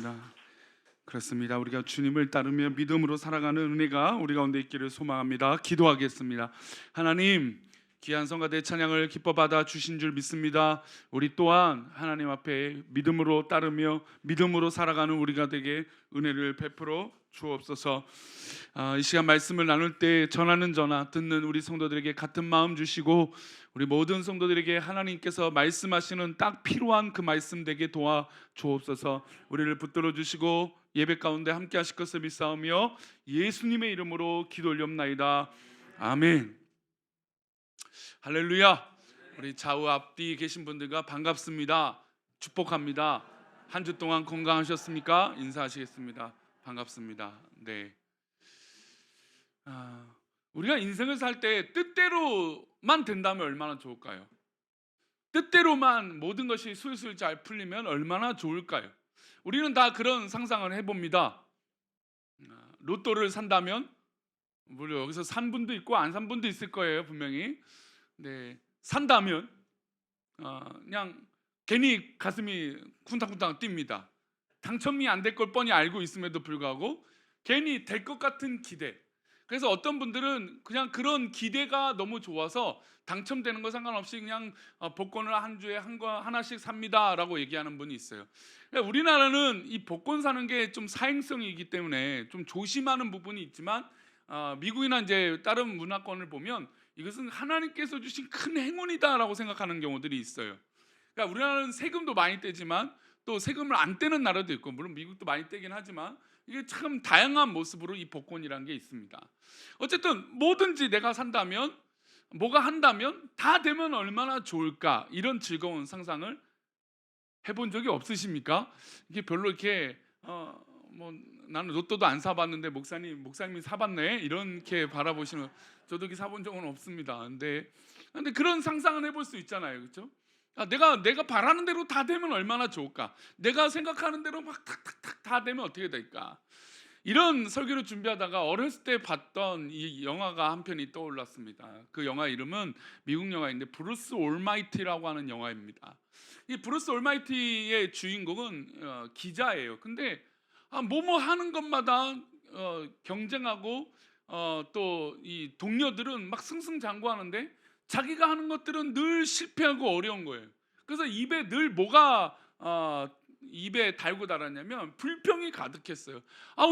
그렇습니다. 그렇습니다. 우리가 주님을 따르며 믿음으로 살아가는 은혜가 우리 가운데 있기를 소망합니다. 기도하겠습니다. 하나님, 귀한 성가대 찬양을 기뻐 받아 주신 줄 믿습니다. 우리 또한 하나님 앞에 믿음으로 따르며 믿음으로 살아가는 우리가 되게 은혜를 베풀어 주옵소서. 이 시간 말씀을 나눌 때 전하는 전하 듣는 우리 성도들에게 같은 마음 주시고 우리 모든 성도들에게 하나님께서 말씀하시는 딱 필요한 그 말씀 되게 도와 주옵소서. 우리를 붙들어 주시고 예배 가운데 함께 하실 것을 믿사오며 예수님의 이름으로 기도 올렵나이다. 아멘. 할렐루야. 우리 좌우 앞뒤 계신 분들과 반갑습니다. 축복합니다. 한 주 동안 건강하셨습니까? 인사하시겠습니다. 반갑습니다. 네. 우리가 인생을 살 때 뜻대로만 된다면 얼마나 좋을까요? 뜻대로만 모든 것이 술술 잘 풀리면 얼마나 좋을까요? 우리는 다 그런 상상을 해봅니다. 로또를 산다면, 물론 여기서 산 분도 있고 안 산 분도 있을 거예요, 분명히. 네, 산다면 그냥 괜히 가슴이 쿵탕쿵탕 뜁니다. 당첨이 안 될 걸 뻔히 알고 있음에도 불구하고 괜히 될 것 같은 기대. 그래서 어떤 분들은 그냥 그런 기대가 너무 좋아서 당첨되는 거 상관없이 그냥 복권을 한 주에 하나씩 삽니다라고 얘기하는 분이 있어요. 그러니까 우리나라는 이 복권 사는 게 좀 사행성이기 때문에 좀 조심하는 부분이 있지만 미국이나 이제 다른 문화권을 보면 이것은 하나님께서 주신 큰 행운이다라고 생각하는 경우들이 있어요. 그러니까 우리나라는 세금도 많이 떼지만 또 세금을 안 떼는 나라도 있고, 물론 미국도 많이 떼긴 하지만 이게 참 다양한 모습으로 이 복권이라는 게 있습니다. 어쨌든 뭐든지 내가 산다면, 뭐가 한다면 다 되면 얼마나 좋을까, 이런 즐거운 상상을 해본 적이 없으십니까? 이게 별로 이렇게 뭐 나는 로또도 안 사봤는데 목사님이 사봤네 이렇게 바라보시는, 저도 이렇게 사본 적은 없습니다. 근데 그런 상상은 해볼 수 있잖아요, 그렇죠? 내가 바라는 대로 다 되면 얼마나 좋을까? 내가 생각하는 대로 막 탁탁탁 다 되면 어떻게 될까? 이런 설교를 준비하다가 어렸을 때 봤던 이 영화가 한 편이 떠올랐습니다. 그 영화 이름은 미국 영화인데 브루스 올마이티라고 하는 영화입니다. 이 브루스 올마이티의 주인공은 기자예요. 근데 뭐뭐 하는 것마다 경쟁하고 또 이 동료들은 막 승승장구하는데 자기가 하는 것들은 늘 실패하고 어려운 거예요. 그래서 입에 늘 뭐가 입에 달고 달았냐면 불평이 가득했어요.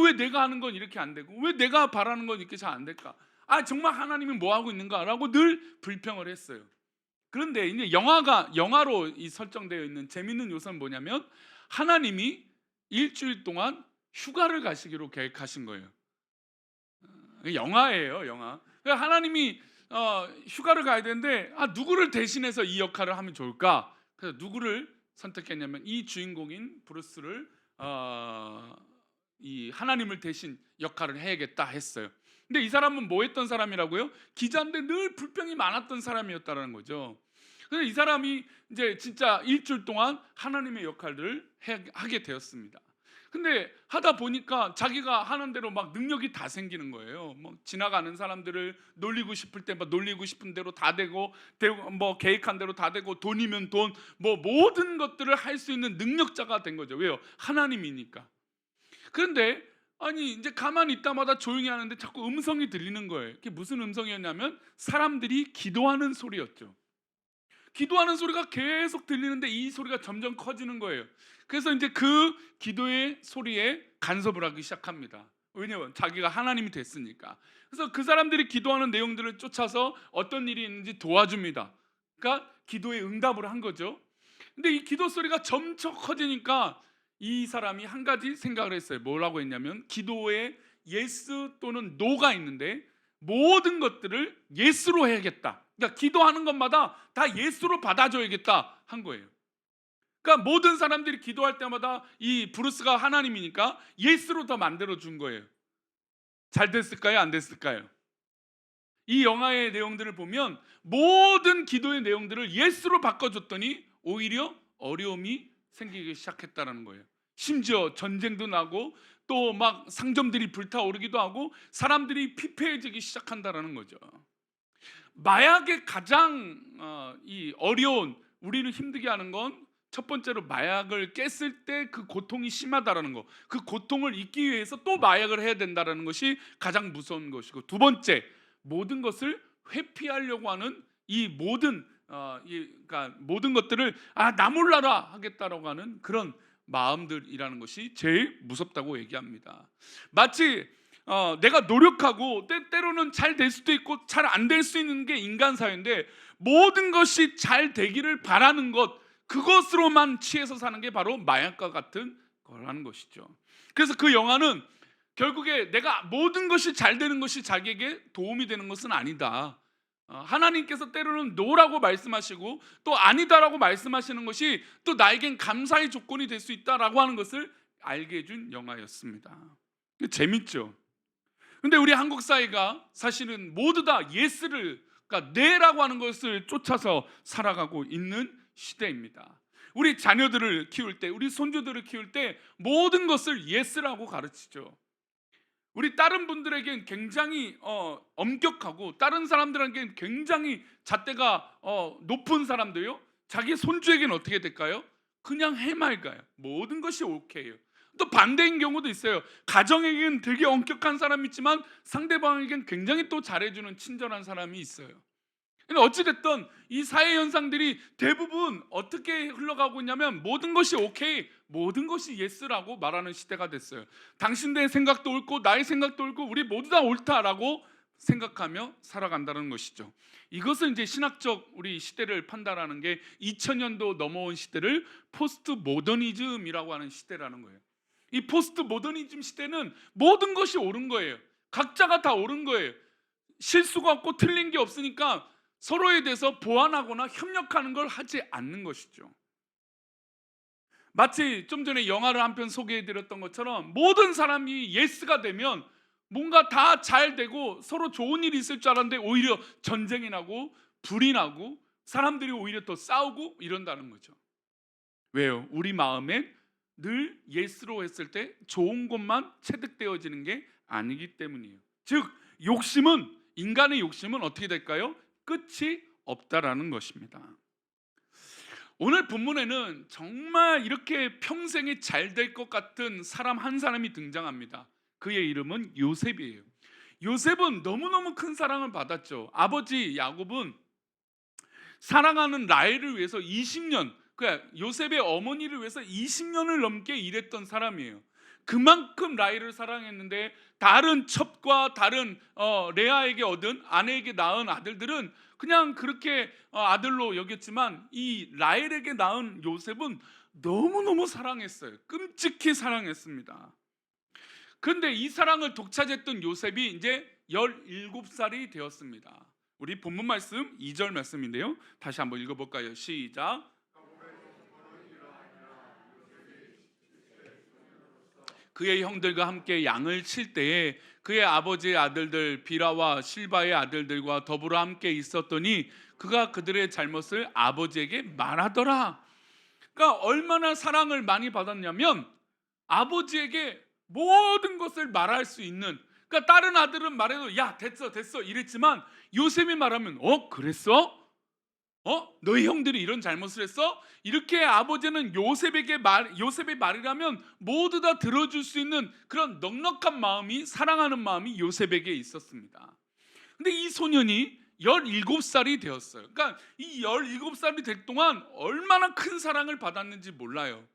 왜 내가 하는 건 이렇게 안 되고 왜 내가 바라는 건 이렇게 잘 안 될까? 정말 하나님이 뭐 하고 있는가라고 늘 불평을 했어요. 그런데 이제 영화로 이 설정되어 있는 재밌는 요소는 뭐냐면 하나님이 일주일 동안 휴가를 가시기로 계획하신 거예요. 영화예요, 영화. 하나님이 휴가를 가야 되는데 누구를 대신해서 이 역할을 하면 좋을까? 그래서 누구를 선택했냐면 이 주인공인 브루스를 이 하나님을 대신 역할을 해야겠다 했어요. 근데 이 사람은 뭐 했던 사람이라고요? 기자인데 늘 불평이 많았던 사람이었다는 거죠. 그래서 이 사람이 이제 진짜 일주일 동안 하나님의 역할을 하게 되었습니다. 근데 하다 보니까 자기가 하는 대로 막 능력이 다 생기는 거예요. 뭐 지나가는 사람들을 놀리고 싶을 때 막 놀리고 싶은 대로 다 되고, 뭐 계획한 대로 다 되고, 돈이면 돈, 뭐 모든 것들을 할 수 있는 능력자가 된 거죠. 왜요? 하나님이니까. 그런데 이제 가만히 있다마다 조용히 하는데 자꾸 음성이 들리는 거예요. 그게 무슨 음성이었냐면 사람들이 기도하는 소리였죠. 기도하는 소리가 계속 들리는데 이 소리가 점점 커지는 거예요. 그래서 이제 그 기도의 소리에 간섭을 하기 시작합니다. 왜냐하면 자기가 하나님이 됐으니까. 그래서 그 사람들이 기도하는 내용들을 쫓아서 어떤 일이 있는지 도와줍니다. 그러니까 기도에 응답을 한 거죠. 근데 이 기도 소리가 점점 커지니까 이 사람이 한 가지 생각을 했어요. 뭐라고 했냐면 기도에 예스 또는 노가 있는데 모든 것들을 예스로 해야겠다. 그러니까 기도하는 것마다 다 예수로 받아줘야겠다 한 거예요. 그러니까 모든 사람들이 기도할 때마다 이 브루스가 하나님이니까 예수로 더 만들어 준 거예요. 잘 됐을까요? 안 됐을까요? 이 영화의 내용들을 보면 모든 기도의 내용들을 예수로 바꿔줬더니 오히려 어려움이 생기기 시작했다는 거예요. 심지어 전쟁도 나고 또 막 상점들이 불타오르기도 하고 사람들이 피폐해지기 시작한다는 거죠. 마약의 가장 이 어려운, 우리를 힘들게 하는 건 첫 번째로 마약을 깼을 때 그 고통이 심하다라는 거, 그 고통을 잊기 위해서 또 마약을 해야 된다라는 것이 가장 무서운 것이고, 두 번째, 모든 것을 회피하려고 하는 이 모든 그러니까 모든 것들을 나 몰라라 하겠다라고 하는 그런 마음들이라는 것이 제일 무섭다고 얘기합니다. 마치 내가 노력하고 때로는 잘 될 수도 있고 잘 안 될 수 있는 게 인간 사회인데, 모든 것이 잘 되기를 바라는 것, 그것으로만 취해서 사는 게 바로 마약과 같은 거라는 것이죠. 그래서 그 영화는 결국에 내가 모든 것이 잘 되는 것이 자기에게 도움이 되는 것은 아니다. 하나님께서 때로는 노라고 말씀하시고 또 아니다라고 말씀하시는 것이 또 나에겐 감사의 조건이 될 수 있다라고 하는 것을 알게 해준 영화였습니다. 재밌죠? 근데 우리 한국 사회가 사실은 모두 다 예스를, 그러니까 네라고 하는 것을 쫓아서 살아가고 있는 시대입니다. 우리 자녀들을 키울 때, 우리 손주들을 키울 때 모든 것을 예스라고 가르치죠. 우리 다른 분들에겐 굉장히 엄격하고 다른 사람들에겐 굉장히 잣대가 높은 사람들요, 자기 손주에게는 어떻게 될까요? 그냥 해맑아요. 모든 것이 오케이예요. 또 반대인 경우도 있어요. 가정에겐 되게 엄격한 사람이 있지만 상대방에겐 굉장히 또 잘해주는 친절한 사람이 있어요. 근데 어찌됐든 이 사회 현상들이 대부분 어떻게 흘러가고 있냐면 모든 것이 오케이, 모든 것이 예스라고 말하는 시대가 됐어요. 당신의 생각도 옳고 나의 생각도 옳고 우리 모두 다 옳다라고 생각하며 살아간다는 것이죠. 이것은 이제 신학적 우리 시대를 판단하는 게 2000년도 넘어온 시대를 포스트 모더니즘이라고 하는 시대라는 거예요. 이 포스트 모더니즘 시대는 모든 것이 옳은 거예요. 각자가 다 옳은 거예요. 실수가 없고 틀린 게 없으니까 서로에 대해서 보완하거나 협력하는 걸 하지 않는 것이죠. 마치 좀 전에 영화를 한 편 소개해드렸던 것처럼 모든 사람이 예스가 되면 뭔가 다 잘 되고 서로 좋은 일이 있을 줄 알았는데 오히려 전쟁이 나고 불이 나고 사람들이 오히려 더 싸우고 이런다는 거죠. 왜요? 우리 마음엔 늘 예스로 했을 때 좋은 것만 체득되어지는 게 아니기 때문이에요. 즉 욕심은, 인간의 욕심은 어떻게 될까요? 끝이 없다라는 것입니다. 오늘 본문에는 정말 이렇게 평생에 잘 될 것 같은 사람 한 사람이 등장합니다. 그의 이름은 요셉이에요. 요셉은 너무너무 큰 사랑을 받았죠. 아버지 야곱은 사랑하는 라헬을 위해서 20년, 그러니까 요셉의 어머니를 위해서 20년을 넘게 일했던 사람이에요. 그만큼 라헬을 사랑했는데 다른 첩과 다른 레아에게 얻은, 아내에게 낳은 아들들은 그냥 그렇게 아들로 여겼지만 이 라헬에게 낳은 요셉은 너무너무 사랑했어요. 끔찍히 사랑했습니다. 그런데 이 사랑을 독차지했던 요셉이 이제 17살이 되었습니다. 우리 본문 말씀 2절 말씀인데요, 다시 한번 읽어볼까요? 시작. 그의 형들과 함께 양을 칠 때에 그의 아버지의 아들들 비라와 실바의 아들들과 더불어 함께 있었더니 그가 그들의 잘못을 아버지에게 말하더라. 그러니까 얼마나 사랑을 많이 받았냐면 아버지에게 모든 것을 말할 수 있는, 그러니까 다른 아들은 말해도 야 됐어 이랬지만 요셉이 말하면 그랬어? 너희 형들이 이런 잘못을 했어? 이렇게 아버지는 요셉의 말이라면 모두 다 들어줄 수 있는 그런 넉넉한 마음이, 사랑하는 마음이 요셉에게 있었습니다. 근데 이 소년이 17살이 되었어요. 그러니까 이 17살이 될 동안 얼마나 큰 사랑을 받았는지 몰라요.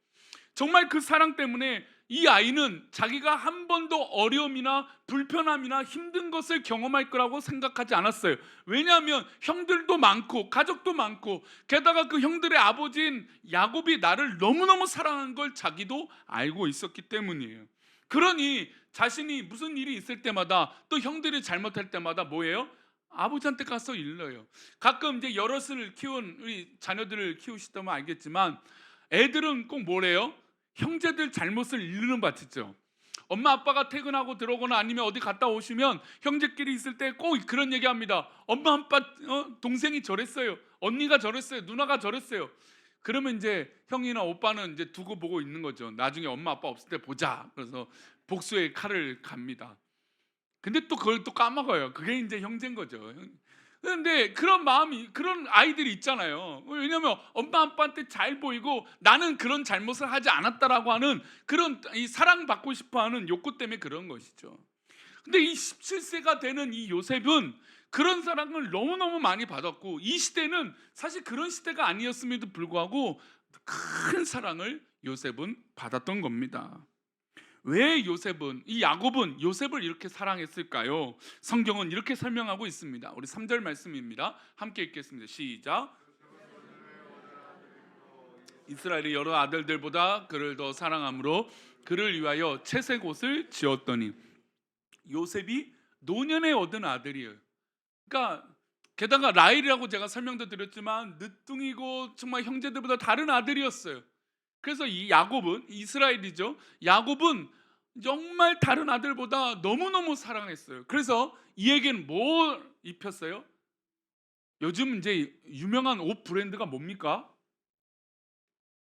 정말 그 사랑 때문에 이 아이는 자기가 한 번도 어려움이나 불편함이나 힘든 것을 경험할 거라고 생각하지 않았어요. 왜냐하면 형들도 많고 가족도 많고 게다가 그 형들의 아버지인 야곱이 나를 너무너무 사랑한 걸 자기도 알고 있었기 때문이에요. 그러니 자신이 무슨 일이 있을 때마다 또 형들이 잘못할 때마다 뭐예요? 아버지한테 가서 일러요. 가끔 이제 여럿을 키운 우리 자녀들을 키우시다면 알겠지만 애들은 꼭 뭐래요? 형제들 잘못을 일르는 밭이죠. 엄마 아빠가 퇴근하고 들어오거나 아니면 어디 갔다 오시면 형제끼리 있을 때 꼭 그런 얘기합니다. 엄마 아빠 동생이 저랬어요, 언니가 저랬어요, 누나가 저랬어요. 그러면 이제 형이나 오빠는 이제 두고 보고 있는 거죠. 나중에 엄마 아빠 없을 때 보자. 그래서 복수의 칼을 갑니다. 근데 또 그걸 또 까먹어요. 그게 이제 형제인 거죠. 그런데 그런 마음이 그런 아이들이 있잖아요. 왜냐하면 엄마 아빠한테 잘 보이고 나는 그런 잘못을 하지 않았다라고 하는 그런 이 사랑받고 싶어하는 욕구 때문에 그런 것이죠. 근데 이 17세가 되는 이 요셉은 그런 사랑을 너무너무 많이 받았고, 이 시대는 사실 그런 시대가 아니었음에도 불구하고 큰 사랑을 요셉은 받았던 겁니다. 왜 요셉은, 이 야곱은 요셉을 이렇게 사랑했을까요? 성경은 이렇게 설명하고 있습니다. 우리 3절 말씀입니다. 함께 읽겠습니다. 시작. 이스라엘의 여러 아들들보다 그를 더 사랑함으로 그를 위하여 채색 옷을 지었더니. 요셉이 노년에 얻은 아들이에요. 그러니까 게다가 라헬이라고 제가 설명도 드렸지만 늦둥이고 정말 형제들보다 다른 아들이었어요. 그래서 이 야곱은, 이스라엘이죠, 야곱은 정말 다른 아들보다 너무너무 사랑했어요. 그래서 이에겐 뭘 입혔어요? 요즘 이제 유명한 옷 브랜드가 뭡니까?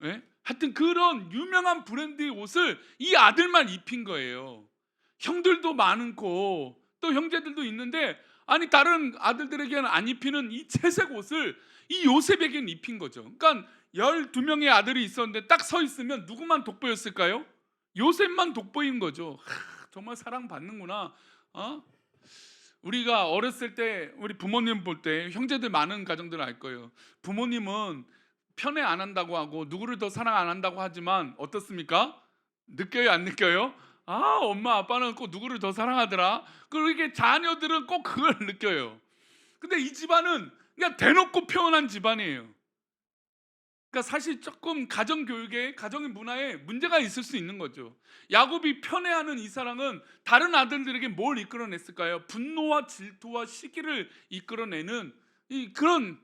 예? 하여튼 그런 유명한 브랜드의 옷을 이 아들만 입힌 거예요. 형들도 많고 또 형제들도 있는데, 아니 다른 아들들에게는 안 입히는 이 채색 옷을 이 요셉에게는 입힌 거죠. 그러니까 12명의 아들이 있었는데 딱 서 있으면 누구만 돋보였을까요? 요셉만 돋보인 거죠. 정말 사랑받는구나. 우리가 어렸을 때 우리 부모님 볼 때, 형제들 많은 가정들 알 거예요. 부모님은 편애 안 한다고 하고 누구를 더 사랑 안 한다고 하지만 어떻습니까? 느껴요, 안 느껴요? 아, 엄마 아빠는 꼭 누구를 더 사랑하더라. 그러게 자녀들은 꼭 그걸 느껴요. 근데 이 집안은 그냥 대놓고 표현한 집안이에요. 그러니까 사실 조금 가정 교육에, 가정의 문화에 문제가 있을 수 있는 거죠. 야곱이 편애하는 이 사랑은 다른 아들들에게 뭘 이끌어냈을까요? 분노와 질투와 시기를 이끌어내는 이 그런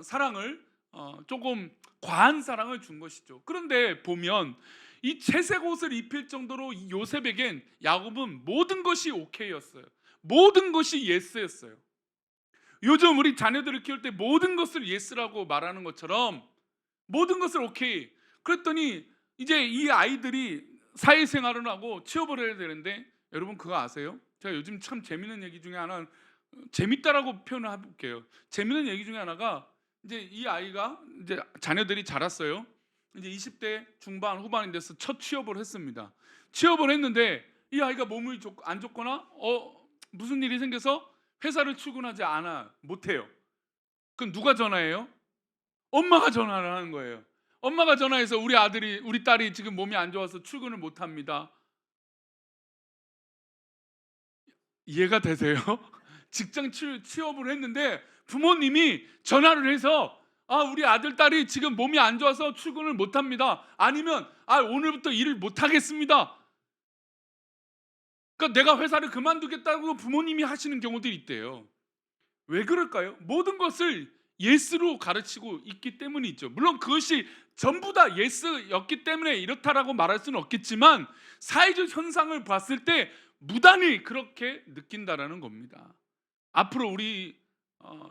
사랑을, 조금 과한 사랑을 준 것이죠. 그런데 보면 이 채색 옷을 입힐 정도로 이 요셉에겐 야곱은 모든 것이 오케이였어요. 모든 것이 예스였어요. 요즘 우리 자녀들을 키울 때 모든 것을 예스라고 말하는 것처럼 모든 것을 오케이. 그랬더니 이제 이 아이들이 사회생활을 하고 취업을 해야 되는데, 여러분 그거 아세요? 제가 요즘 참 재밌는 얘기 중에 하나, 재밌다라고 표현을 해볼게요. 재밌는 얘기 중에 하나가, 이제 이 아이가 이제 자녀들이 자랐어요. 이제 20대 중반 후반이 돼서 첫 취업을 했습니다. 취업을 했는데 이 아이가 몸이 안 좋거나 무슨 일이 생겨서 회사를 출근하지 않아, 못해요. 그럼 누가 전화해요? 엄마가 전화를 하는 거예요. 엄마가 전화해서 우리 딸이 지금 몸이 안 좋아서 출근을 못 합니다. 이해가 되세요? 직장 취업을 했는데 부모님이 전화를 해서 우리 아들 딸이 지금 몸이 안 좋아서 출근을 못 합니다. 아니면 오늘부터 일을 못 하겠습니다. 그러니까 내가 회사를 그만두겠다고 부모님이 하시는 경우들이 있대요. 왜 그럴까요? 모든 것을 예스로 가르치고 있기 때문이죠. 물론 그것이 전부 다 예스였기 때문에 이렇다라고 말할 수는 없겠지만, 사회적 현상을 봤을 때 무단히 그렇게 느낀다라는 겁니다. 앞으로 우리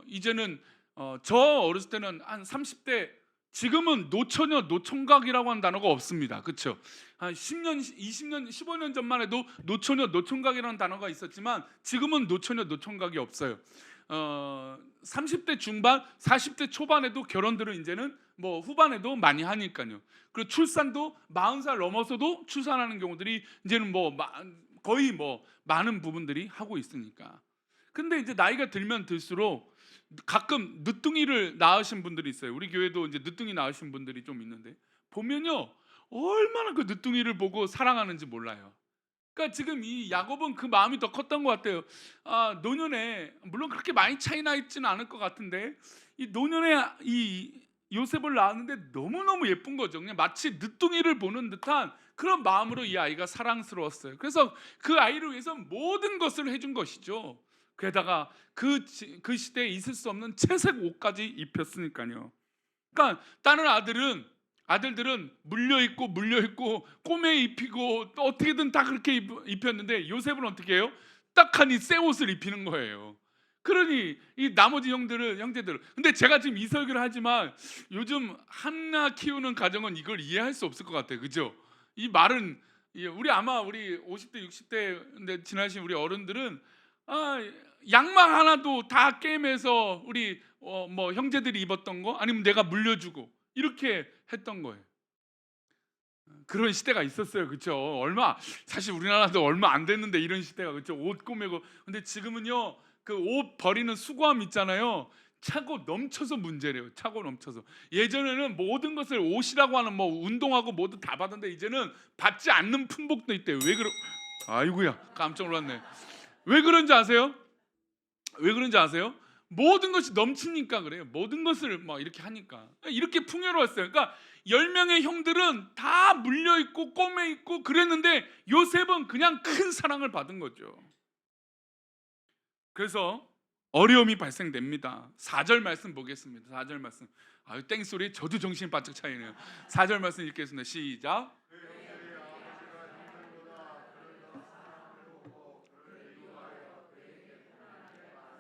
이제는 저 어렸을 때는 한 30대, 지금은 노처녀 노총각이라고 하는 단어가 없습니다. 그렇죠? 한 10년, 20년, 15년 전만 해도 노처녀 노총각이라는 단어가 있었지만 지금은 노처녀 노총각이 없어요. 30대 중반, 40대 초반에도 결혼들은 이제는 뭐 후반에도 많이 하니까요. 그리고 출산도 40살 넘어서도 출산하는 경우들이 이제는 뭐 거의 뭐 많은 부분들이 하고 있으니까. 근데 이제 나이가 들면 들수록 가끔 늦둥이를 낳으신 분들이 있어요. 우리 교회도 이제 늦둥이 낳으신 분들이 좀 있는데, 보면요 얼마나 그 늦둥이를 보고 사랑하는지 몰라요. 그러니까 지금 이 야곱은 그 마음이 더 컸던 것 같아요. 노년에, 물론 그렇게 많이 차이 나 있지는 않을 것 같은데, 이 노년에 이 요셉을 낳았는데 너무너무 예쁜 거죠. 그냥 마치 늦둥이를 보는 듯한 그런 마음으로 이 아이가 사랑스러웠어요. 그래서 그 아이를 위해서 모든 것을 해준 것이죠. 게다가 그 시대에 있을 수 없는 채색 옷까지 입혔으니까요. 그러니까 다른 아들들은 물려입고 꼬매 입히고 또 어떻게든 다 그렇게 입혔는데, 요셉은 어떻게 해요? 딱하니 새 옷을 입히는 거예요. 그러니 이 나머지 형제들, 근데 제가 지금 이 설교를 하지만 요즘 하나 키우는 가정은 이걸 이해할 수 없을 것 같아요. 그죠? 이 말은 우리 50대 60대 지나신 우리 어른들은 아, 양말 하나도 다 게임해서 우리 뭐 형제들이 입었던 거 아니면 내가 물려주고 이렇게 했던 거예요. 그런 시대가 있었어요. 그렇죠? 사실 우리나라도 얼마 안 됐는데 이런 시대가, 그렇죠? 옷 꾸미고. 근데 지금은요, 그 옷 버리는 수거함 있잖아요. 차고 넘쳐서 문제래요. 차고 넘쳐서. 예전에는 모든 것을 옷이라고 하는 뭐 운동하고 모두 다 받았는데 이제는 받지 않는 품목도 있대요. 왜 그러? 아이고야, 깜짝 놀랐네. 왜 그런지 아세요? 왜 그런지 아세요? 모든 것이 넘치니까 그래요. 모든 것을 막 이렇게 하니까 이렇게 풍요로웠어요. 그러니까 10명의 형들은 다 물려 있고 꼬매 있고 그랬는데 요셉은 그냥 큰 사랑을 받은 거죠. 그래서 어려움이 발생됩니다. 4절 말씀 보겠습니다. 4절 말씀. 아유, 땡소리. 저도 정신이 바짝 차이네요. 4절 말씀 읽겠습니다. 시작.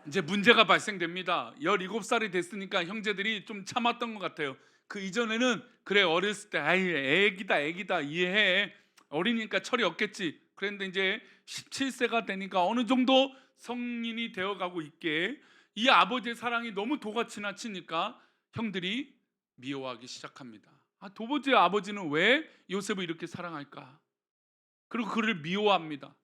이제 문제가 발생됩니다. 17살이 됐으니까 형제들이 좀 참았던 것 같아요. 그 이전에는 그래, 어렸을 때 아이 애기다 이해해, 어리니까 철이 없겠지. 그런데 이제 17세가 되니까 어느 정도 성인이 되어가고 있게 이 아버지의 사랑이 너무 도가 지나치니까 형들이 미워하기 시작합니다. 도대체 아버지는 왜 요셉을 이렇게 사랑할까? 그리고 그를 미워합니다.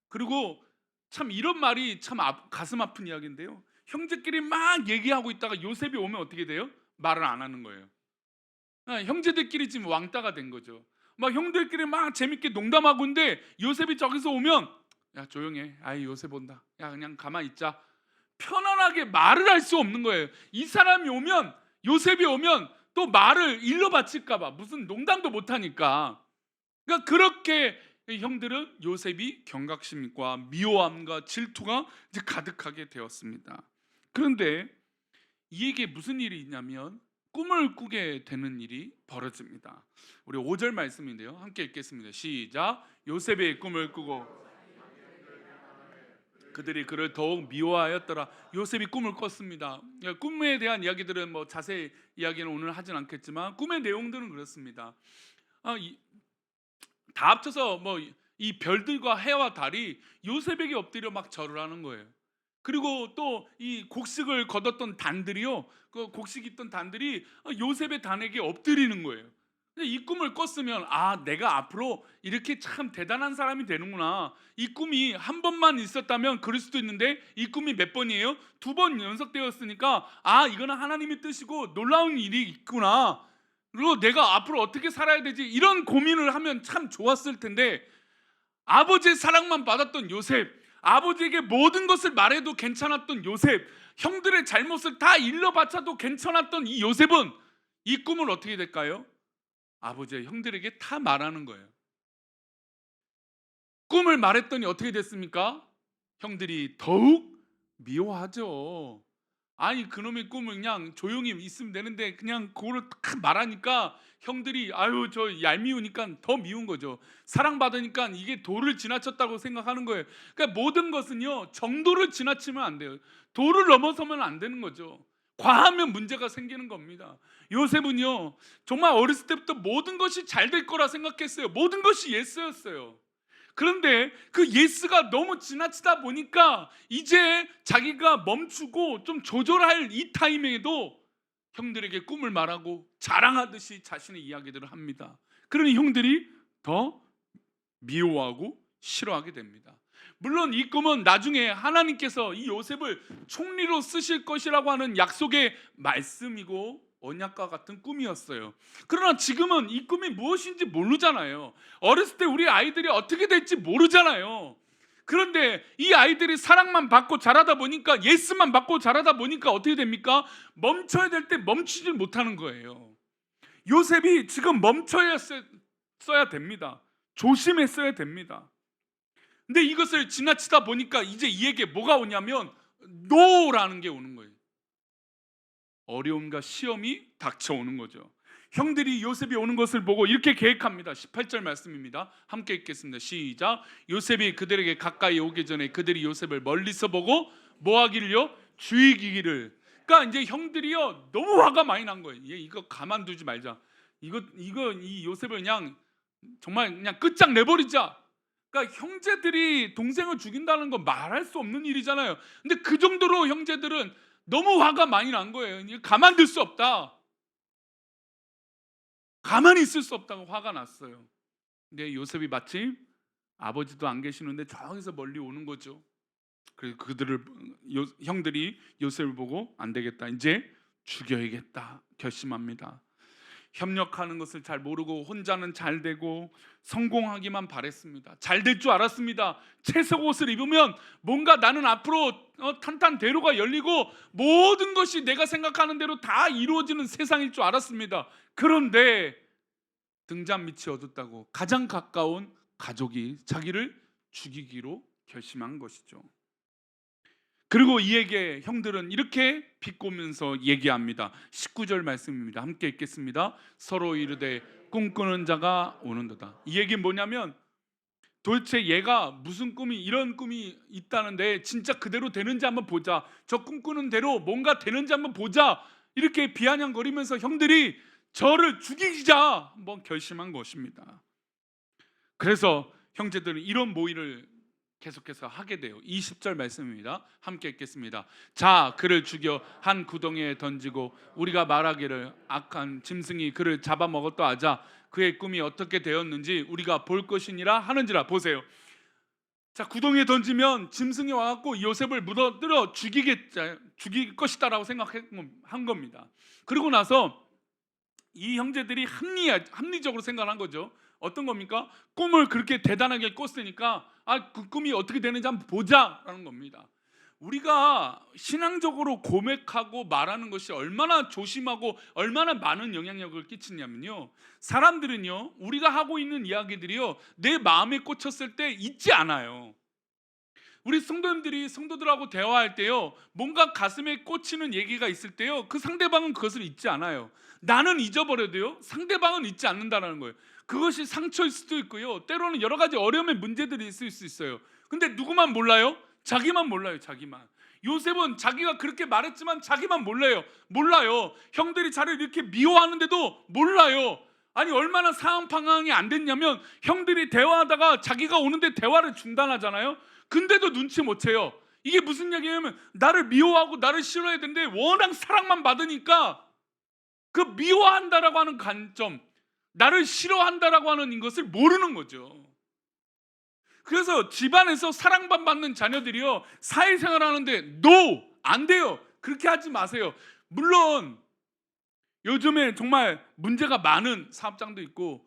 그리고 참 이런 말이 참 가슴 아픈 이야기인데요. 형제끼리 막 얘기하고 있다가 요셉이 오면 어떻게 돼요? 말을 안 하는 거예요. 형제들끼리 지금 왕따가 된 거죠. 막 형들끼리 막 재밌게 농담하고 있는데 요셉이 저기서 오면 야, 조용해. 아이, 요셉 온다. 야, 그냥 가만히 있자. 편안하게 말을 할 수 없는 거예요. 이 사람이 오면, 요셉이 오면 또 말을 일러 바칠까 봐 무슨 농담도 못 하니까. 그러니까 그렇게 형들은 요셉이 경각심과 미워함과 질투가 이제 가득하게 되었습니다. 그런데 이에게 무슨 일이 있냐면 꿈을 꾸게 되는 일이 벌어집니다. 우리 5절 말씀인데요. 함께 읽겠습니다. 시작. 요셉의 꿈을 꾸고 그들이 그를 더욱 미워하였더라. 요셉이 꿈을 꿨습니다. 꿈에 대한 이야기들은 뭐 자세히 이야기는 오늘 하진 않겠지만 꿈의 내용들은 그렇습니다. 다 합쳐서 뭐 이 별들과 해와 달이 요셉에게 엎드려 막 절을 하는 거예요. 그리고 또 이 곡식을 거뒀던 단들이요, 그 곡식 있던 단들이 요셉의 단에게 엎드리는 거예요. 이 꿈을 꿨으면 내가 앞으로 이렇게 참 대단한 사람이 되는구나. 이 꿈이 한 번만 있었다면 그럴 수도 있는데 이 꿈이 몇 번이에요? 2번 연속되었으니까 이거는 하나님의 뜻이고 놀라운 일이 있구나. 그리고 내가 앞으로 어떻게 살아야 되지? 이런 고민을 하면 참 좋았을 텐데, 아버지의 사랑만 받았던 요셉, 아버지에게 모든 것을 말해도 괜찮았던 요셉, 형들의 잘못을 다 일러바쳐도 괜찮았던 이 요셉은 이 꿈을 어떻게 될까요? 아버지의 형들에게 다 말하는 거예요. 꿈을 말했더니 어떻게 됐습니까? 형들이 더욱 미워하죠. 그놈의 꿈을 그냥 조용히 있으면 되는데 그냥 그거를 딱 말하니까 형들이 저 얄미우니까 더 미운 거죠. 사랑받으니까 이게 도를 지나쳤다고 생각하는 거예요. 그러니까 모든 것은요, 정도를 지나치면 안 돼요. 도를 넘어서면 안 되는 거죠. 과하면 문제가 생기는 겁니다. 요셉은요, 정말 어렸을 때부터 모든 것이 잘 될 거라 생각했어요. 모든 것이 예스였어요. 그런데 그 예스가 너무 지나치다 보니까 이제 자기가 멈추고 좀 조절할 이 타이밍에도 형들에게 꿈을 말하고 자랑하듯이 자신의 이야기들을 합니다. 그러니 형들이 더 미워하고 싫어하게 됩니다. 물론 이 꿈은 나중에 하나님께서 이 요셉을 총리로 쓰실 것이라고 하는 약속의 말씀이고 언약과 같은 꿈이었어요. 그러나 지금은 이 꿈이 무엇인지 모르잖아요. 어렸을 때 우리 아이들이 어떻게 될지 모르잖아요. 그런데 이 아이들이 사랑만 받고 자라다 보니까, 예스만 받고 자라다 보니까 어떻게 됩니까? 멈춰야 될 때 멈추질 못하는 거예요. 요셉이 지금 멈춰야 됩니다. 조심했어야 됩니다. 근데 이것을 지나치다 보니까 이제 이에게 뭐가 오냐면 노라는 게 오는 거예요. 어려움과 시험이 닥쳐오는 거죠. 형들이 요셉이 오는 것을 보고 이렇게 계획합니다. 18절 말씀입니다. 함께 읽겠습니다. 시작. 요셉이 그들에게 가까이 오기 전에 그들이 요셉을 멀리서 보고 뭐 하기를요? 죽이기를. 그러니까 이제 형들이요, 너무 화가 많이 난 거예요. 이거 가만두지 말자. 이 요셉을 그냥 정말 그냥 끝장 내버리자. 그러니까 형제들이 동생을 죽인다는 건 말할 수 없는 일이잖아요. 근데 그 정도로 형제들은 너무 화가 많이 난 거예요. 가만둘 수 없다. 가만히 있을 수 없다고 화가 났어요. 근데 요셉이 마침 아버지도 안 계시는데 저기서 멀리 오는 거죠. 그래서 형들이 요셉을 보고 안 되겠다, 이제 죽여야겠다 결심합니다. 협력하는 것을 잘 모르고 혼자는 잘 되고 성공하기만 바랬습니다. 잘 될 줄 알았습니다. 채색 옷을 입으면 뭔가 나는 앞으로 탄탄 대로가 열리고 모든 것이 내가 생각하는 대로 다 이루어지는 세상일 줄 알았습니다. 그런데 등잔 밑이 어둡다고 가장 가까운 가족이 자기를 죽이기로 결심한 것이죠. 그리고 이에게 형들은 이렇게 비꼬면서 얘기합니다. 19절 말씀입니다. 함께 읽겠습니다. 서로 이르되 꿈꾸는 자가 오는도다. 이 얘기는 뭐냐면 도대체 얘가 무슨 꿈이, 이런 꿈이 있다는데 진짜 그대로 되는지 한번 보자. 저 꿈꾸는 대로 뭔가 되는지 한번 보자. 이렇게 비아냥거리면서 형들이 저를 죽이자 한번 결심한 것입니다. 그래서 형제들은 이런 모의를 계속해서 하게 돼요. 20절 말씀입니다. 함께 읽겠습니다. 자, 그를 죽여 한 구덩이에 던지고 우리가 말하기를 악한 짐승이 그를 잡아먹었다 하자. 그의 꿈이 어떻게 되었는지 우리가 볼 것이니라 하는지라. 보세요. 자, 구덩이에 던지면 짐승이 와갖고 요셉을 물어뜯어 죽일 것이다라고 생각한 겁니다. 그리고 나서 이 형제들이 합리적으로 생각한 거죠. 어떤 겁니까? 꿈을 그렇게 대단하게 꿨으니까 그 꿈이 어떻게 되는지 한번 보자라는 겁니다. 우리가 신앙적으로 고백하고 말하는 것이 얼마나 조심하고 얼마나 많은 영향력을 끼치냐면요, 사람들은요 우리가 하고 있는 이야기들이요 내 마음에 꽂혔을 때 잊지 않아요. 우리 성도들하고 대화할 때요 뭔가 가슴에 꽂히는 얘기가 있을 때요 그 상대방은 그것을 잊지 않아요. 나는 잊어버려도요 상대방은 잊지 않는다는 거예요. 그것이 상처일 수도 있고요 때로는 여러 가지 어려움의 문제들이 있을 수 있어요. 근데 누구만 몰라요? 자기만 몰라요. 자기만. 요셉은 자기가 그렇게 말했지만 자기만 몰라요. 형들이 자를 이렇게 미워하는데도 몰라요. 아니 얼마나 상황 방황이 안 됐냐면 형들이 대화하다가 자기가 오는데 대화를 중단하잖아요. 근데도 눈치 못 채요. 이게 무슨 얘기냐면 나를 미워하고 나를 싫어해야 되는데 워낙 사랑만 받으니까 그 미워한다라고 하는 관점, 나를 싫어한다라고 하는 것을 모르는 거죠. 그래서 집안에서 사랑만 받는 자녀들이요 사회생활 하는데 NO! 안 돼요. 그렇게 하지 마세요. 물론 요즘에 정말 문제가 많은 사업장도 있고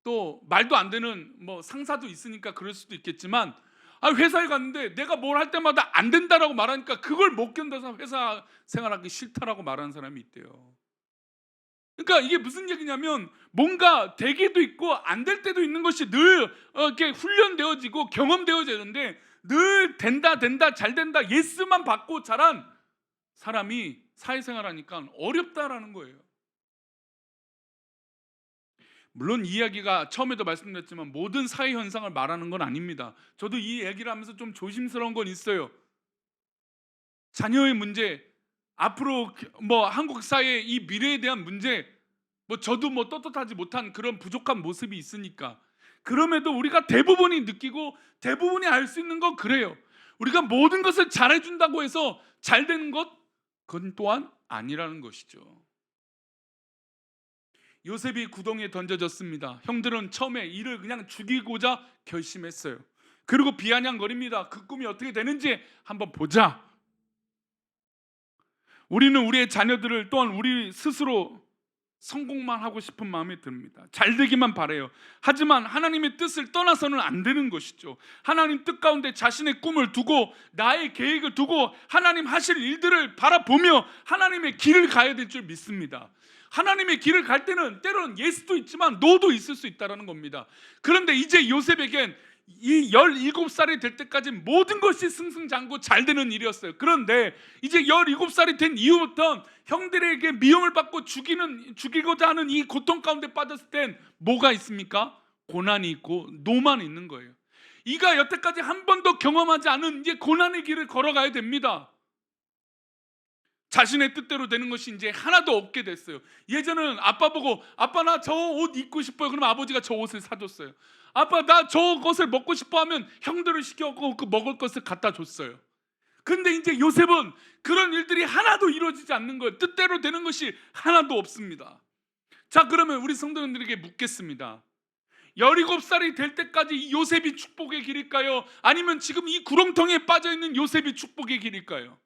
또 말도 안 되는 상사도 있으니까 그럴 수도 있겠지만 회사에 갔는데 내가 뭘 할 때마다 안 된다라고 말하니까 그걸 못 견뎌서 회사 생활하기 싫다라고 말하는 사람이 있대요. 그러니까 이게 무슨 얘기냐면 뭔가 되게도 있고 안 될 때도 있는 것이 늘 이렇게 훈련되어지고 경험되어져야 되는데 늘 된다 잘 된다 예스만 받고 자란 사람이 사회생활하니까 어렵다라는 거예요. 물론 이 이야기가 처음에도 말씀드렸지만 모든 사회 현상을 말하는 건 아닙니다. 저도 이 얘기를 하면서 좀 조심스러운 건 있어요. 자녀의 문제, 앞으로 한국 사회의 이 미래에 대한 문제, 저도 떳떳하지 못한 그런 부족한 모습이 있으니까. 그럼에도 우리가 대부분이 느끼고 대부분이 알 수 있는 건 그래요. 우리가 모든 것을 잘해준다고 해서 잘 되는 것, 그건 또한 아니라는 것이죠. 요셉이 구덩이에 던져졌습니다. 형들은 처음에 이를 그냥 죽이고자 결심했어요. 그리고 비아냥거립니다. 그 꿈이 어떻게 되는지 한번 보자. 우리는 우리의 자녀들을 또한 우리 스스로 성공만 하고 싶은 마음이 듭니다. 잘 되기만 바래요. 하지만 하나님의 뜻을 떠나서는 안 되는 것이죠. 하나님 뜻 가운데 자신의 꿈을 두고 나의 계획을 두고 하나님 하실 일들을 바라보며 하나님의 길을 가야 될 줄 믿습니다. 하나님의 길을 갈 때는 때로는 예스도 있지만 노도 있을 수 있다는 겁니다. 그런데 이제 요셉에겐 이 17살이 될 때까지 모든 것이 승승장구 잘 되는 일이었어요. 그런데 이제 17살이 된 이후부터 형들에게 미움을 받고 죽이고자 하는 이 고통 가운데 빠졌을 땐 뭐가 있습니까? 고난이 있고 노만 있는 거예요. 이가 여태까지 한 번도 경험하지 않은 이제 고난의 길을 걸어가야 됩니다. 자신의 뜻대로 되는 것이 이제 하나도 없게 됐어요. 예전에는 아빠 보고 아빠 나 저 옷 입고 싶어요. 그러면 아버지가 저 옷을 사줬어요. 아빠 나 저것을 먹고 싶어 하면 형들을 시켜갖고 그 먹을 것을 갖다 줬어요. 근데 이제 요셉은 그런 일들이 하나도 이루어지지 않는 거예요. 뜻대로 되는 것이 하나도 없습니다. 자, 그러면 우리 성도님들에게 묻겠습니다. 17살이 될 때까지 이 요셉이 축복의 길일까요? 아니면 지금 이 구렁텅이에 빠져있는 요셉이 축복의 길일까요?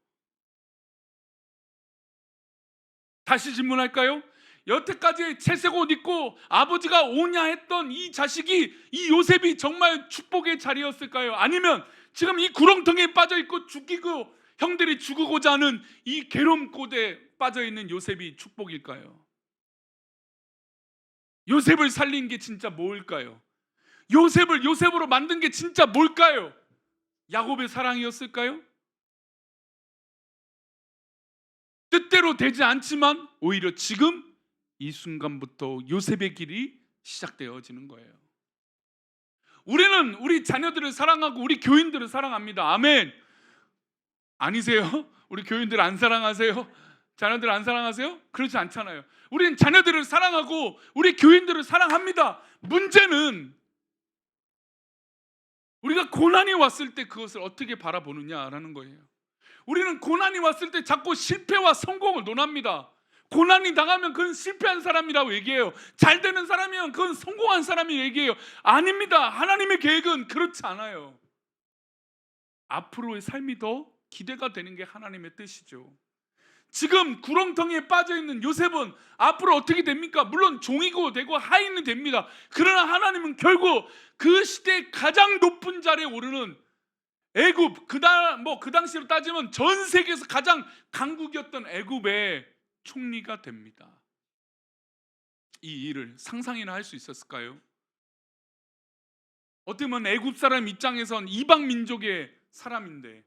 다시 질문할까요? 여태까지 채색 옷 입고 아버지가 오냐 했던 이 자식이, 이 요셉이 정말 축복의 자리였을까요? 아니면 지금 이 구렁텅이에 빠져있고 죽이고 형들이 죽이고자 하는 이 괴로움 꼴에 빠져있는 요셉이 축복일까요? 요셉을 살린 게 진짜 뭘까요? 요셉을 요셉으로 만든 게 진짜 뭘까요? 야곱의 사랑이었을까요? 뜻대로 되지 않지만 오히려 지금 이 순간부터 요셉의 길이 시작되어지는 거예요. 우리는 우리 자녀들을 사랑하고 우리 교인들을 사랑합니다. 아멘. 아니세요? 우리 교인들 안 사랑하세요? 자녀들 안 사랑하세요? 그렇지 않잖아요. 우리는 자녀들을 사랑하고 우리 교인들을 사랑합니다. 문제는 우리가 고난이 왔을 때 그것을 어떻게 바라보느냐라는 거예요. 우리는 고난이 왔을 때 자꾸 실패와 성공을 논합니다. 고난이 당하면 그건 실패한 사람이라고 얘기해요. 잘 되는 사람이면 그건 성공한 사람이 얘기해요. 아닙니다. 하나님의 계획은 그렇지 않아요. 앞으로의 삶이 더 기대가 되는 게 하나님의 뜻이죠. 지금 구렁텅이에 빠져있는 요셉은 앞으로 어떻게 됩니까? 물론 종이고 되고 하인이 됩니다. 그러나 하나님은 결국 그 시대의 가장 높은 자리에 오르는 애굽, 그 당시로 따지면 전 세계에서 가장 강국이었던 애굽의 총리가 됩니다. 이 일을 상상이나 할 수 있었을까요? 어떻게 보면 애굽 사람 입장에선 이방 민족의 사람인데,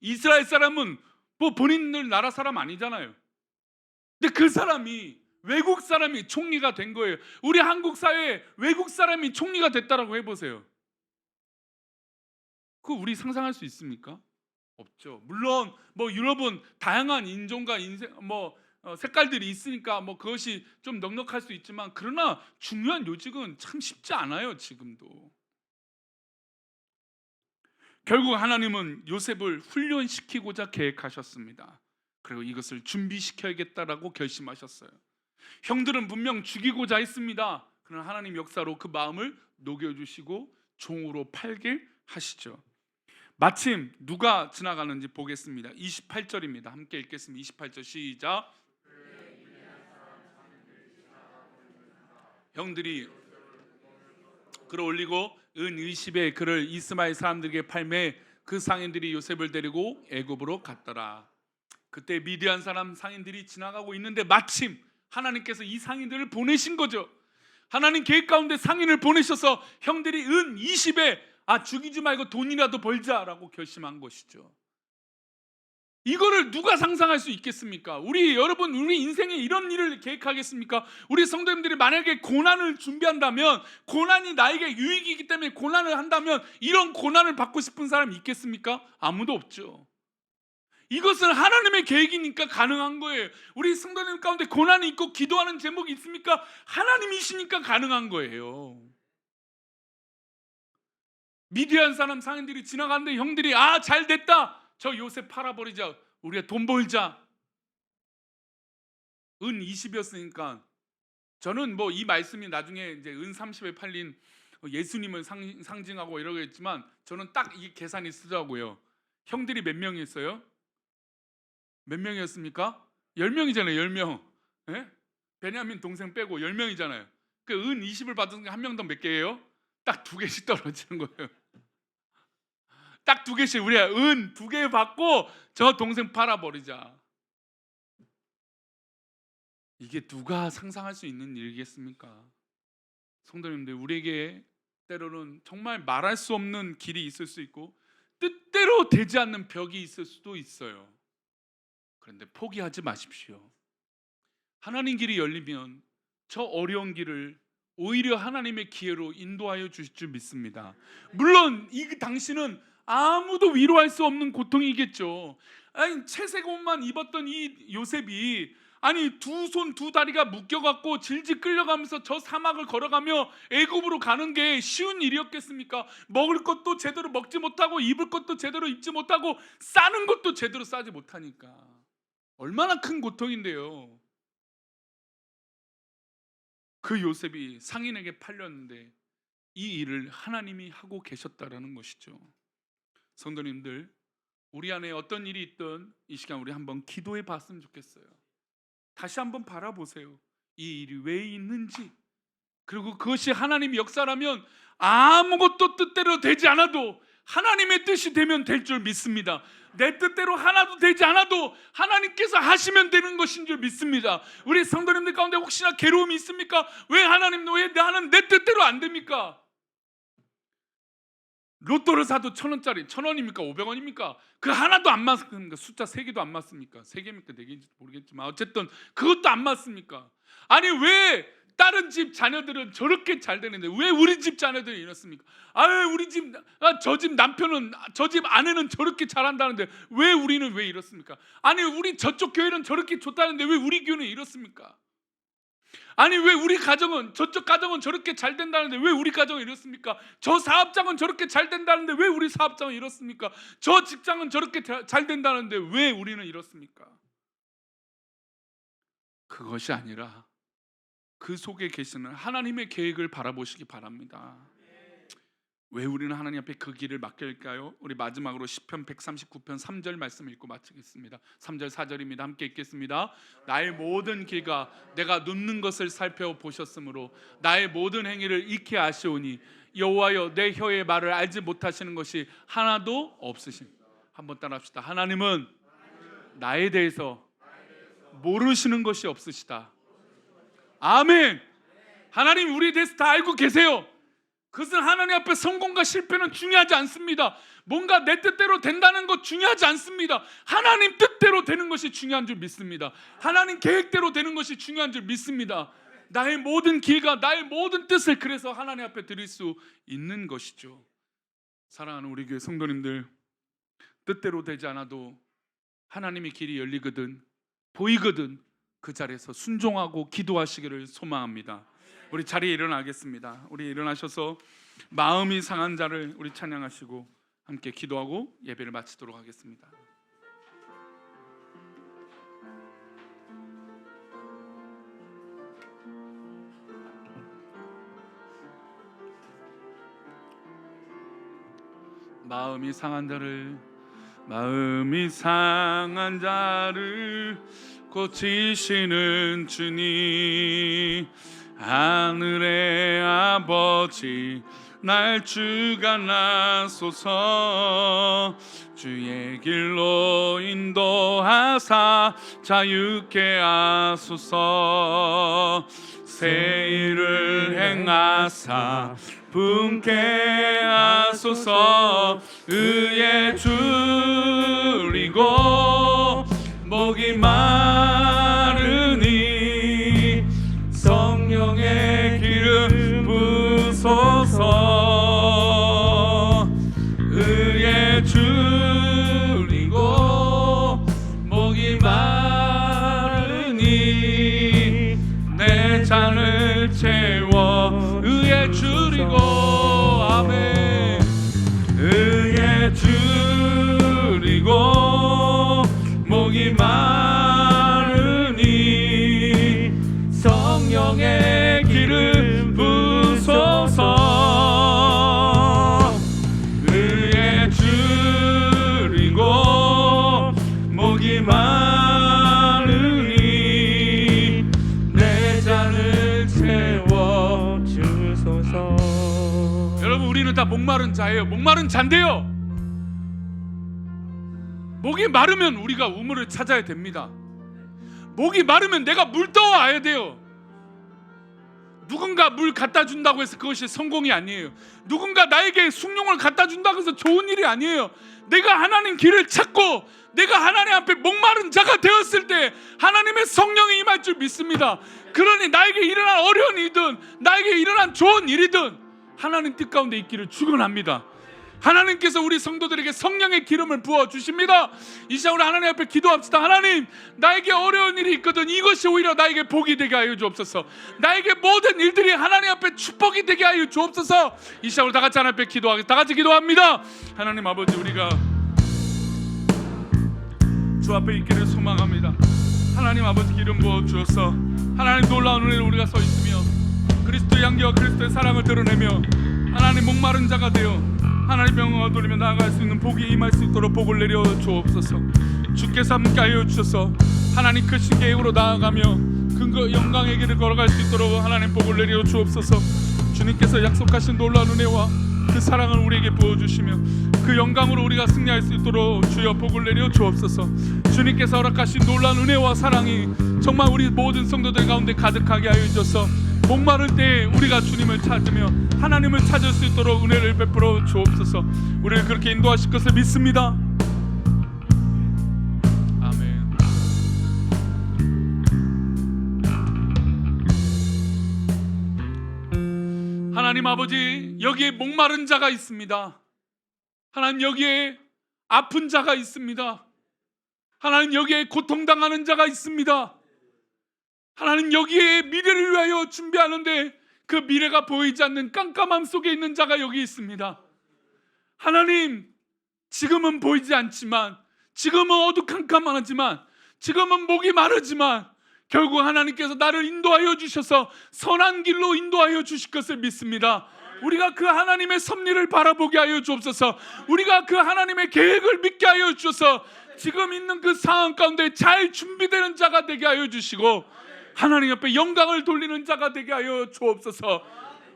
이스라엘 사람은 뭐 본인들 나라 사람 아니잖아요. 근데 그 사람이, 외국 사람이 총리가 된 거예요. 우리 한국 사회에 외국 사람이 총리가 됐다라고 해보세요. 그거 우리 상상할 수 있습니까? 없죠. 물론 뭐 유럽은 다양한 인종과 인생 색깔들이 있으니까 뭐 그것이 좀 넉넉할 수 있지만, 그러나 중요한 요직은 참 쉽지 않아요. 지금도 결국 하나님은 요셉을 훈련시키고자 계획하셨습니다. 그리고 이것을 준비시켜야겠다라고 결심하셨어요. 형들은 분명 죽이고자 했습니다. 그러나 하나님 역사로 그 마음을 녹여주시고 종으로 팔게 하시죠. 마침 누가 지나가는지 보겠습니다. 28절입니다. 함께 읽겠습니다. 28절 시작. 형들이 끌어올리고 은 20에 그를 이스마엘 사람들에게 팔매 그 상인들이 요셉을 데리고 애굽으로 갔더라. 그때 미디안 사람 상인들이 지나가고 있는데 마침 하나님께서 이 상인들을 보내신 거죠. 하나님 계획 가운데 상인을 보내셔서 형들이 은 20에 죽이지 말고 돈이라도 벌자라고 결심한 것이죠. 이거를 누가 상상할 수 있겠습니까? 여러분, 우리 인생에 이런 일을 계획하겠습니까? 우리 성도님들이 만약에 고난을 준비한다면, 고난이 나에게 유익이기 때문에 고난을 한다면 이런 고난을 받고 싶은 사람이 있겠습니까? 아무도 없죠. 이것은 하나님의 계획이니까 가능한 거예요. 우리 성도님 가운데 고난이 있고 기도하는 제목이 있습니까? 하나님이시니까 가능한 거예요. 미디안 사람 상인들이 지나가는데 형들이 잘 됐다, 저 요셉 팔아버리자, 우리가 돈 벌자. 은 20이었으니까 저는 뭐 이 말씀이 나중에 이제 은 30에 팔린 예수님을 상징하고 이러겠지만, 저는 딱 이 계산이 쓰자고요. 형들이 몇 명이었어요? 몇 명이었습니까? 10명이잖아요. 10명. 예? 베냐민 동생 빼고 10명이잖아요. 그 은 20을 받은 게 한 명 더 몇 개예요? 딱 2개씩 떨어지는 거예요. 딱 2개씩. 우리가 은 2개 받고 저 동생 팔아버리자. 이게 누가 상상할 수 있는 일이겠습니까? 성도님들, 우리에게 때로는 정말 말할 수 없는 길이 있을 수 있고 뜻대로 되지 않는 벽이 있을 수도 있어요. 그런데 포기하지 마십시오. 하나님 길이 열리면 저 어려운 길을 오히려 하나님의 기회로 인도하여 주실 줄 믿습니다. 물론 이 당시는 아무도 위로할 수 없는 고통이겠죠. 채색 옷만 입었던 이 요셉이 아니 두 손 두 다리가 묶여갖고 질질 끌려가면서 저 사막을 걸어가며 애굽으로 가는 게 쉬운 일이었겠습니까? 먹을 것도 제대로 먹지 못하고 입을 것도 제대로 입지 못하고 싸는 것도 제대로 싸지 못하니까 얼마나 큰 고통인데요. 그 요셉이 상인에게 팔렸는데 이 일을 하나님이 하고 계셨다라는 것이죠. 성도님들, 우리 안에 어떤 일이 있든 이 시간 우리 한번 기도해 봤으면 좋겠어요. 다시 한번 바라보세요. 이 일이 왜 있는지, 그리고 그것이 하나님의 역사라면 아무것도 뜻대로 되지 않아도 하나님의 뜻이 되면 될 줄 믿습니다. 내 뜻대로 하나도 되지 않아도 하나님께서 하시면 되는 것인 줄 믿습니다. 우리 성도님들 가운데 혹시나 괴로움이 있습니까? 왜 하나님, 왜 나는 내 뜻대로 안 됩니까? 로또를 사도 1,000원짜리 1,000원입니까? 500원입니까? 그 하나도 안 맞습니까? 숫자 3개도 안 맞습니까? 3개입니까? 4개인지 모르겠지만 어쨌든 그것도 안 맞습니까? 아니 왜 다른 집 자녀들은 저렇게 잘 되는데 왜 우리 집 자녀들이 이렇습니까? 우리 집, 저 집 남편은, 저 집 아내는 저렇게 잘한다는데 왜 우리는 왜 이렇습니까? 아니 우리 저쪽 교회는 저렇게 좋다는데 왜 우리 교회는 이렇습니까? 아니 왜 우리 가정은, 저쪽 가정은 저렇게 잘 된다는데 왜 우리 가정은 이렇습니까? 저 사업장은 저렇게 잘 된다는데 왜 우리 사업장은 이렇습니까? 저 직장은 저렇게 잘 된다는데 왜 우리는 이렇습니까? 그것이 아니라 그 속에 계시는 하나님의 계획을 바라보시기 바랍니다. 왜 우리는 하나님 앞에 그 길을 맡길까요? 우리 마지막으로 시편 139편 3절 말씀 읽고 마치겠습니다. 3절 4절입니다. 함께 읽겠습니다. 나의 모든 길과 내가 눕는 것을 살펴보셨으므로 나의 모든 행위를 익히 아시오니 여호와여 내 혀의 말을 알지 못하시는 것이 하나도 없으신. 한번 따라합시다. 하나님은 나에 대해서 모르시는 것이 없으시다. 아멘. 하나님 우리에 대해서 다 알고 계세요. 그것은 하나님 앞에 성공과 실패는 중요하지 않습니다. 뭔가 내 뜻대로 된다는 것 중요하지 않습니다. 하나님 뜻대로 되는 것이 중요한 줄 믿습니다. 하나님 계획대로 되는 것이 중요한 줄 믿습니다. 나의 모든 길과 나의 모든 뜻을 그래서 하나님 앞에 드릴 수 있는 것이죠. 사랑하는 우리 교회 성도님들, 뜻대로 되지 않아도 하나님의 길이 열리거든 보이거든 그 자리에서 순종하고 기도하시기를 소망합니다. 우리 자리에 일어나겠습니다. 우리 일어나셔서 마음이 상한 자를 우리 찬양하시고 함께 기도하고 예배를 마치도록 하겠습니다. 마음이 상한 자를 고치시는 주님, 하늘의 아버지 날 주관하소서. 주의 길로 인도하사 자유케 하소서. 새 일을 행하사 분케 하소서. 의에 줄이고 목이 마르니 성령의 기름 부소서. 의에 줄이고 목이 마르니 내 잔을 채워. 의에 줄이고 아멘. 의에 줄이고 목이 마르니 성령의 기름 부소서. 의에 줄이고 목이 마르니 내 잔을 채워 주소서. 여러분 우리는 다 목마른 자예요. 목마른 잔데요, 목이 마르면 우리가 우물을 찾아야 됩니다. 목이 마르면 내가 물 떠와야 돼요. 누군가 물 갖다 준다고 해서 그것이 성공이 아니에요. 누군가 나에게 숭늉을 갖다 준다고 해서 좋은 일이 아니에요. 내가 하나님 길을 찾고 내가 하나님 앞에 목마른 자가 되었을 때 하나님의 성령이 임할 줄 믿습니다. 그러니 나에게 일어난 어려운 일이든 나에게 일어난 좋은 일이든 하나님 뜻 가운데 있기를 축원합니다. 하나님께서 우리 성도들에게 성령의 기름을 부어 주십니다. 이 시간 우리 하나님 앞에 기도합시다. 하나님, 나에게 어려운 일이 있거든 이것이 오히려 나에게 복이 되게 하여 주옵소서. 나에게 모든 일들이 하나님 앞에 축복이 되게 하여 주옵소서. 이 시간 우리 다 같이 하나님 앞에 기도하겠습니다. 다 같이 기도합니다. 하나님 아버지, 우리가 주 앞에 있기를 소망합니다. 하나님 아버지, 기름 부어 주셔서 하나님 놀라운 은혜로 우리가 서 있으며 그리스도의 향기와 그리스도의 사랑을 드러내며 하나님 목마른 자가 되어 하나님 병을 돌리며 나아갈 수 있는 복이 임할 수 있도록 복을 내려 주옵소서. 주께서 함께하여 주셔서 하나님 크신 계획으로 나아가며 그 영광의 길을 걸어갈 수 있도록 하나님 복을 내려 주옵소서. 주님께서 약속하신 놀라운 은혜와 그 사랑을 우리에게 부어주시며 그 영광으로 우리가 승리할 수 있도록 주여 복을 내려 주옵소서. 주님께서 허락하신 놀라운 은혜와 사랑이 정말 우리 모든 성도들 가운데 가득하게 하여 주셔서 목마를 때 우리가 주님을 찾으며 하나님을 찾을 수 있도록 은혜를 베풀어 주옵소서. 우리를 그렇게 인도하실 것을 믿습니다. 아멘. 하나님 아버지, 여기에 목마른 자가 있습니다. 하나님, 여기에 아픈 자가 있습니다. 하나님, 여기에 고통당하는 자가 있습니다. 하나님, 여기에 미래를 위하여 준비하는데 그 미래가 보이지 않는 깜깜함 속에 있는 자가 여기 있습니다. 하나님, 지금은 보이지 않지만, 지금은 어두컴컴하지만, 지금은 목이 마르지만 결국 하나님께서 나를 인도하여 주셔서 선한 길로 인도하여 주실 것을 믿습니다. 우리가 그 하나님의 섭리를 바라보게 하여 주옵소서. 우리가 그 하나님의 계획을 믿게 하여 주셔서 지금 있는 그 상황 가운데 잘 준비되는 자가 되게 하여 주시고 하나님 옆에 영광을 돌리는 자가 되게 하여 주옵소서.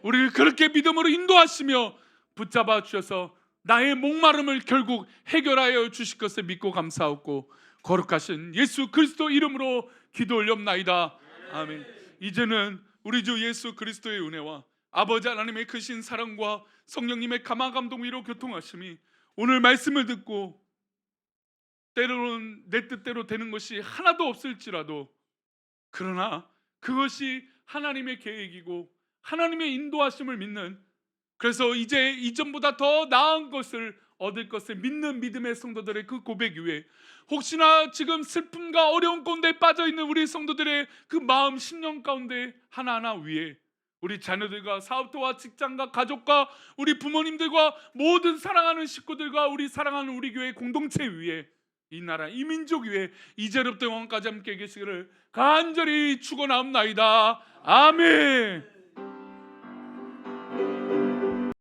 우리를 그렇게 믿음으로 인도하시며 붙잡아 주셔서 나의 목마름을 결국 해결하여 주실 것을 믿고 감사하고 거룩하신 예수 그리스도 이름으로 기도 올렵나이다. 아멘. 이제는 우리 주 예수 그리스도의 은혜와 아버지 하나님의 크신 사랑과 성령님의 감화 감동 위로 교통하심이 오늘 말씀을 듣고 때로는 내 뜻대로 되는 것이 하나도 없을지라도 그러나 그것이 하나님의 계획이고 하나님의 인도하심을 믿는, 그래서 이제 이전보다 더 나은 것을 얻을 것을 믿는 믿음의 성도들의 그 고백 위에 혹시나 지금 슬픔과 어려운 가운데 빠져있는 우리 성도들의 그 마음 심령 가운데 하나하나 위에 우리 자녀들과 사업도와 직장과 가족과 우리 부모님들과 모든 사랑하는 식구들과 우리 사랑하는 우리 교회 공동체 위에 이 나라 이 민족 위에 이제부터 영원까지 함께 계시기를 간절히 축원하옵나이다. 아멘.